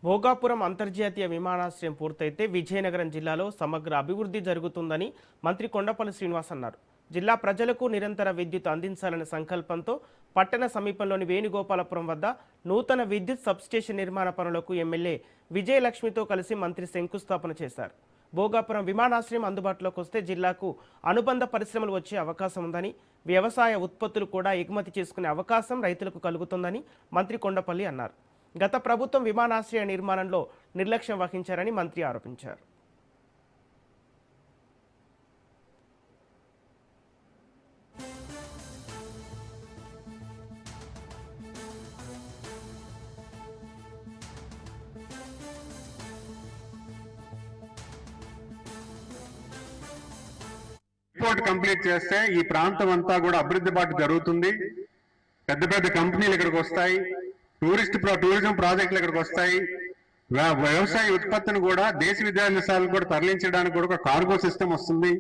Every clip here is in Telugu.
భోగాపురం అంతర్జాతీయ విమానాశ్రయం పూర్తయితే విజయనగరం జిల్లాలో సమగ్ర అభివృద్ధి జరుగుతుందని మంత్రి కొండపల్లి శ్రీనివాస్ అన్నారు. జిల్లా ప్రజలకు నిరంతర విద్యుత్ అందించాలనే సంకల్పంతో పట్టణ సమీపంలోని వేణుగోపాలపురం వద్ద నూతన విద్యుత్ సబ్స్టేషన్ నిర్మాణ పనులకు ఎమ్మెల్యే విజయలక్ష్మితో కలిసి మంత్రి శంకుస్థాపన చేశారు. భోగాపురం విమానాశ్రయం అందుబాటులోకి వస్తే జిల్లాకు అనుబంధ పరిశ్రమలు వచ్చే అవకాశం ఉందని, వ్యవసాయ ఉత్పత్తులు కూడా ఎగుమతి చేసుకునే అవకాశం రైతులకు కలుగుతుందని మంత్రి కొండపల్లి అన్నారు. గత ప్రభుత్వం విమానాశ్రయ నిర్మాణంలో నిర్లక్ష్యం వహించారని మంత్రి ఆరోపించారు. ఎయిర్పోర్ట్ కంప్లీట్ చేస్తే ఈ ప్రాంతం అంతా కూడా అభివృద్ధి బాట జరుగుతుంది. పెద్ద పెద్ద కంపెనీలు ఇక్కడికి వస్తాయి, టూరిజం ప్రాజెక్టులు ఇక్కడికి వస్తాయి, వ్యవసాయ ఉత్పత్తిని కూడా దేశ విదేశాలకు కూడా తరలించడానికి కూడా ఒక కార్గో సిస్టమ్ వస్తుంది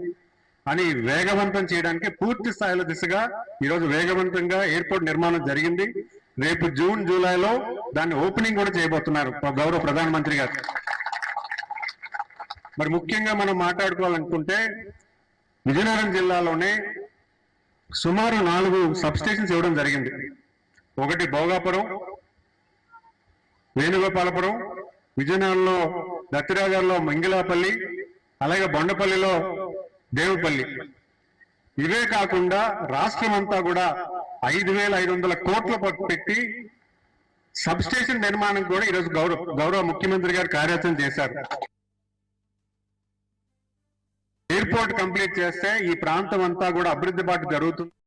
అని వేగవంతం చేయడానికి పూర్తి స్థాయిలో దిశగా ఈరోజు వేగవంతంగా ఎయిర్పోర్ట్ నిర్మాణం జరిగింది. రేపు జూన్ జూలైలో దాన్ని ఓపెనింగ్ కూడా చేయబోతున్నారు గౌరవ ప్రధానమంత్రి గారు. మరి ముఖ్యంగా మనం మాట్లాడుకోవాలనుకుంటే విజయనగరం జిల్లాలోనే సుమారు 4 సబ్స్టేషన్స్ ఇవ్వడం జరిగింది. ఒకటి భోగాపురం, వేణుగోపాలపురం, విజయనగరంలో దత్తిరాజర్లో మంగిలాపల్లి, అలాగే బొండపల్లిలో దేవుపల్లి. ఇవే కాకుండా రాష్ట్రం అంతా కూడా 5,500 కోట్లు పెట్టి సబ్స్టేషన్ నిర్మాణం కూడా ఈరోజు గౌరవ ముఖ్యమంత్రి గారు కార్యాచరణ చేశారు. ఎయిర్పోర్ట్ కంప్లీట్ చేస్తే ఈ ప్రాంతం అంతా కూడా అభివృద్ధి బాట జరుగుతుంది.